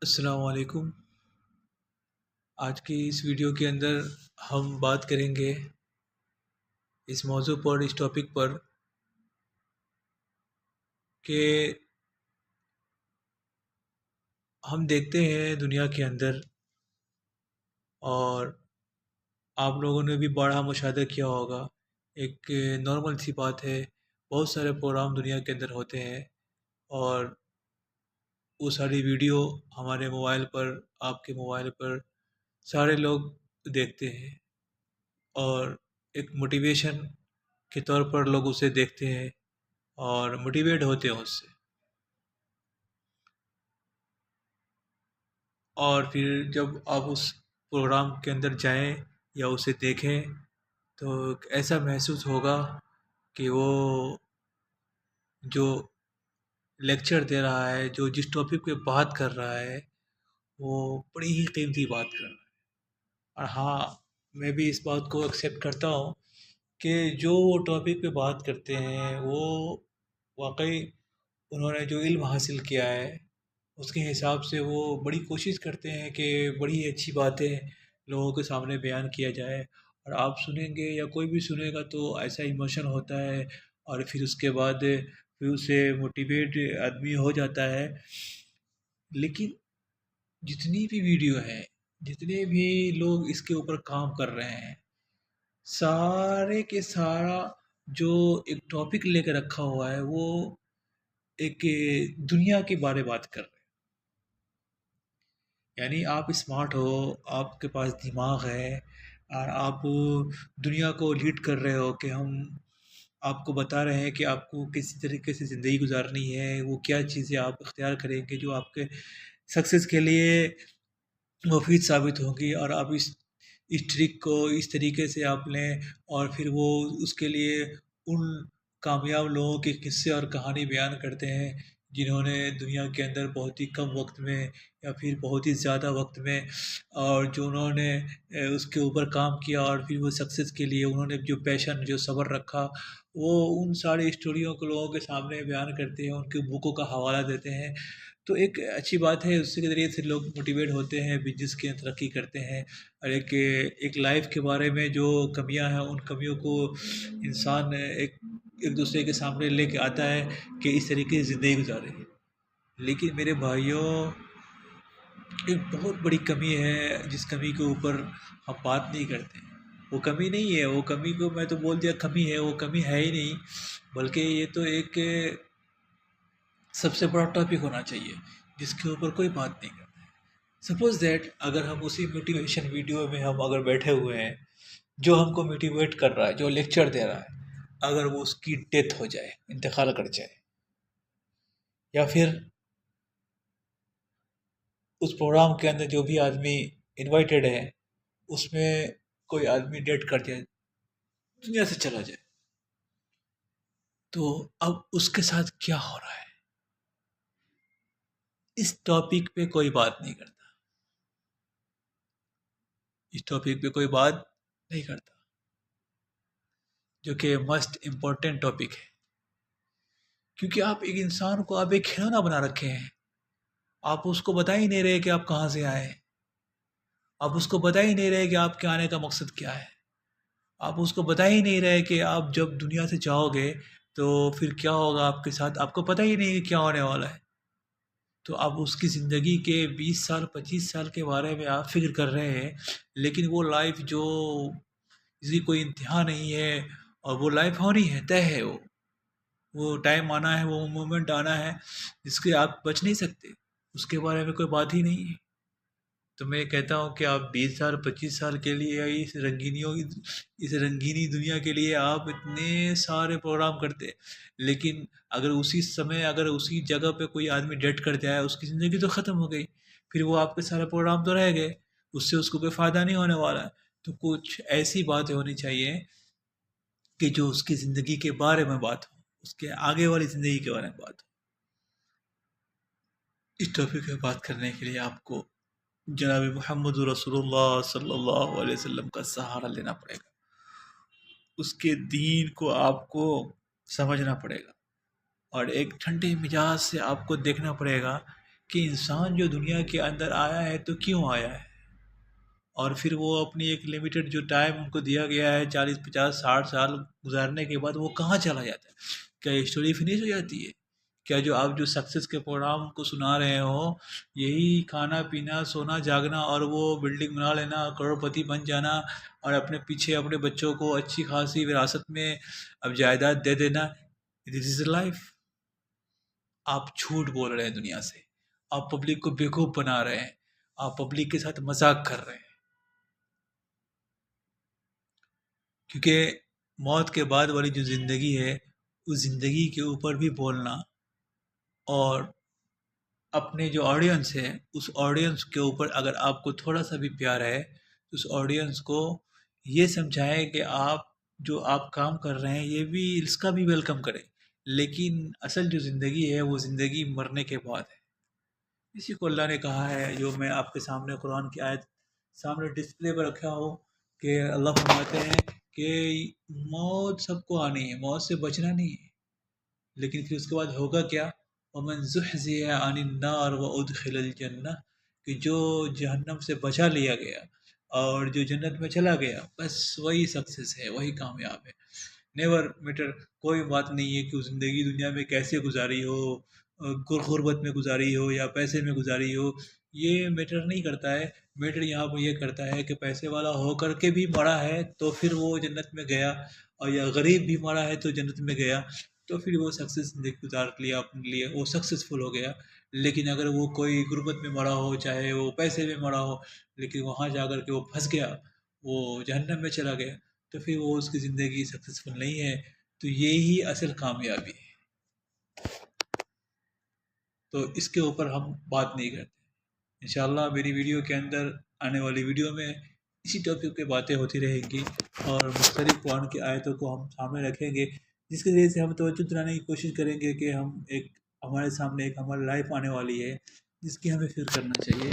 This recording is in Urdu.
السلام علیکم۔ آج کی اس ویڈیو کے اندر ہم بات کریں گے اس موضوع پر، اس ٹاپک پر کہ ہم دیکھتے ہیں دنیا کے اندر، اور آپ لوگوں نے بھی بڑا مشاہدہ کیا ہوگا، ایک نارمل سی بات ہے، بہت سارے پروگرام دنیا کے اندر ہوتے ہیں اور وہ ساری ویڈیو ہمارے موبائل پر، آپ کے موبائل پر سارے لوگ دیکھتے ہیں، اور ایک موٹیویشن کے طور پر لوگ اسے دیکھتے ہیں اور موٹیویٹ ہوتے ہیں اس سے، اور پھر جب آپ اس پروگرام کے اندر جائیں یا اسے دیکھیں تو ایسا محسوس ہوگا کہ وہ جو لیکچر دے رہا ہے، جو جس ٹاپک پہ بات کر رہا ہے، وہ بڑی ہی قیمتی بات کر رہا ہے۔ اور ہاں، میں بھی اس بات کو ایکسیپٹ کرتا ہوں کہ جو وہ ٹاپک پہ بات کرتے ہیں وہ واقعی انہوں نے جو علم حاصل کیا ہے اس کے حساب سے وہ بڑی کوشش کرتے ہیں کہ بڑی اچھی باتیں لوگوں کے سامنے بیان کیا جائے، اور آپ سنیں گے یا کوئی بھی سنے گا تو ایسا ایموشن ہوتا ہے، اور پھر اس کے بعد پھر اسے موٹیویٹ آدمی ہو جاتا ہے۔ لیکن جتنی بھی ویڈیو ہیں، جتنے بھی لوگ اس کے اوپر کام کر رہے ہیں، سارے کے سارا جو ایک ٹاپک لے کے رکھا ہوا ہے وہ ایک دنیا کے بارے بات کر رہے ہیں۔ یعنی آپ اسمارٹ ہو، آپ کے پاس دماغ ہے، اور آپ دنیا کو لیڈ کر رہے ہو کہ ہم آپ کو بتا رہے ہیں کہ آپ کو کسی طریقے سے زندگی گزارنی ہے، وہ کیا چیزیں آپ اختیار کریں گے جو آپ کے سکسیس کے لیے مفید ثابت ہوں گی، اور آپ اس ٹرک کو اس طریقے سے آپ لیں، اور پھر وہ اس کے لیے ان کامیاب لوگوں کے قصے اور کہانی بیان کرتے ہیں جنہوں نے دنیا کے اندر بہت ہی کم وقت میں یا پھر بہت ہی زیادہ وقت میں، اور جو انہوں نے اس کے اوپر کام کیا اور پھر وہ سکسیس کے لیے انہوں نے جو پیشن، جو صبر رکھا، وہ ان ساری اسٹوریوں کو لوگوں کے سامنے بیان کرتے ہیں، ان کے بکوں کا حوالہ دیتے ہیں۔ تو ایک اچھی بات ہے، اس کے ذریعے سے لوگ موٹیویٹ ہوتے ہیں، بزنس کے ترقی کرتے ہیں، اور ایک لائف کے بارے میں جو کمیاں ہیں ان کمیوں کو انسان ایک دوسرے کے سامنے لے کے آتا ہے کہ اس طریقے سے زندگی گزارے۔ لیکن میرے بھائیوں، ایک بہت بڑی کمی ہے جس کمی کے اوپر ہم بات نہیں کرتے۔ وہ کمی نہیں ہے، وہ کمی کو میں تو بول دیا کمی ہے، وہ کمی ہے ہی نہیں، بلکہ یہ تو ایک سب سے بڑا ٹاپک ہونا چاہیے جس کے اوپر کوئی بات نہیں کرتا۔ سپوز دیٹ اگر ہم اسی موٹیویشن ویڈیو میں ہم اگر بیٹھے ہوئے ہیں، جو ہم کو موٹیویٹ کر رہا ہے، جو لیکچر دے رہا ہے، اگر وہ اس کی ڈیتھ ہو جائے، انتقال کر جائے، یا پھر اس پروگرام کے اندر جو بھی آدمی انوائٹڈ ہے اس میں کوئی آدمی ڈیتھ کر جائے، دنیا سے چلا جائے، تو اب اس کے ساتھ کیا ہو رہا ہے؟ اس ٹاپک پہ کوئی بات نہیں کرتا، اس ٹاپک پہ کوئی بات نہیں کرتا، جو کہ مسٹ امپورٹنٹ ٹاپک ہے، کیونکہ آپ ایک انسان کو آپ ایک کھلونا بنا رکھے ہیں، آپ اس کو بتا ہی نہیں رہے کہ آپ کہاں سے آئے، آپ اس کو بتا ہی نہیں رہے کہ آپ کے آنے کا مقصد کیا ہے، آپ اس کو بتا ہی نہیں رہے کہ آپ جب دنیا سے جاؤ گے تو پھر کیا ہوگا آپ کے ساتھ، آپ کو پتہ ہی نہیں کہ کیا ہونے والا ہے۔ تو آپ اس کی زندگی کے 20 سال 25 سال کے بارے میں آپ فکر کر رہے ہیں، لیکن وہ لائف جو اس کی کوئی انتہا نہیں ہے، اور وہ لائف ہونی ہے، طے ہے، وہ ٹائم آنا ہے، وہ مومنٹ آنا ہے جس کے آپ بچ نہیں سکتے، اس کے بارے میں کوئی بات ہی نہیں ہے۔ تو میں کہتا ہوں کہ آپ 20 سال 25 سال کے لیے اس رنگینی دنیا کے لیے آپ اتنے سارے پروگرام کرتے، لیکن اگر اسی سمے، اگر اسی جگہ پہ کوئی آدمی ڈیٹ کر جائے، اس کی زندگی تو ختم ہو گئی، پھر وہ آپ کے سارے پروگرام تو رہ گئے، اس سے اس کو کوئی فائدہ نہیں ہونے والا ہے۔ تو کچھ ایسی باتیں ہونی چاہیے کہ جو اس کی زندگی کے بارے میں بات ہو، اس کے آگے والی زندگی کے بارے میں بات ہو۔ اس ٹاپک پہ بات کرنے کے لیے آپ کو جناب محمد رسول اللہ صلی اللہ علیہ وسلم کا سہارا لینا پڑے گا، اس کے دین کو آپ کو سمجھنا پڑے گا، اور ایک ٹھنڈے مزاج سے آپ کو دیکھنا پڑے گا کہ انسان جو دنیا کے اندر آیا ہے تو کیوں آیا ہے، اور پھر وہ اپنی ایک لمیٹڈ جو ٹائم ان کو دیا گیا ہے 40 50 60 سال گزارنے کے بعد وہ کہاں چلا جاتا ہے؟ کیا یہ اسٹوری فنش ہو جاتی ہے؟ کیا جو آپ جو سکسیس کے پروگرام کو سنا رہے ہو، یہی کھانا پینا سونا جاگنا اور وہ بلڈنگ بنا لینا اور کروڑپتی بن جانا اور اپنے پیچھے اپنے بچوں کو اچھی خاصی وراثت میں اب جائیداد دے دینا، دس از لائف؟ آپ جھوٹ بول رہے ہیں دنیا سے، آپ پبلک کو بیوقوف بنا رہے ہیں، آپ پبلک کے ساتھ مذاق کر رہے ہیں، کیونکہ موت کے بعد والی جو زندگی ہے اس زندگی کے اوپر بھی بولنا، اور اپنے جو آڈینس ہے اس آڈینس کے اوپر اگر آپ کو تھوڑا سا بھی پیار ہے تو اس آڈینس کو یہ سمجھائیں کہ آپ جو آپ کام کر رہے ہیں یہ بھی اس کا بھی ویلکم کریں، لیکن اصل جو زندگی ہے وہ زندگی مرنے کے بعد ہے۔ اسی کو اللہ نے کہا ہے، جو میں آپ کے سامنے قرآن کی آیت سامنے ڈسپلے پر رکھا ہو، کہ اللہ فرماتے ہیں کہ موت سب کو آنی ہے، موت سے بچنا نہیں ہے، لیکن پھر اس کے بعد ہوگا کیا؟ وَمَنْ زُحْزِحَ عَنِ النَّارِ وَأُدْخِلَ الْجَنَّةَ، کہ جو جہنم سے بچا لیا گیا اور جو جنت میں چلا گیا، بس وہی سکسیس ہے، وہی کامیاب ہے۔ نیور میٹر، کوئی بات نہیں ہے کہ وہ زندگی دنیا میں کیسے گزاری ہو، غربت میں گزاری ہو یا پیسے میں گزاری ہو، یہ میٹر نہیں کرتا ہے۔ میٹر یہاں پہ یہ کرتا ہے کہ پیسے والا ہو کر کے بھی مرا ہے تو پھر وہ جنت میں گیا، اور یا غریب بھی مرا ہے تو جنت میں گیا، تو پھر وہ سکسیس زندگی گزار لیا اپنے لیے، وہ سکسیزفل ہو گیا۔ لیکن اگر وہ کوئی غربت میں مرا ہو، چاہے وہ پیسے میں مرا ہو، لیکن وہاں جا کر کے وہ پھنس گیا، وہ جہنم میں چلا گیا، تو پھر وہ اس کی زندگی سکسیزفل نہیں ہے۔ تو یہی اصل کامیابی ہے، تو اس کے اوپر ہم بات نہیں کرتے۔ انشاءاللہ میری ویڈیو کے اندر آنے والی ویڈیو میں اسی ٹاپک پہ باتیں ہوتی رہیں گی، اور مختلف قرآن کی آیتوں کو ہم سامنے رکھیں گے، جس کے ذریعے سے ہم توجہ دلانے کی کوشش کریں گے کہ ہمارے سامنے ایک ہماری لائف آنے والی ہے جس کی ہمیں فکر کرنا چاہیے۔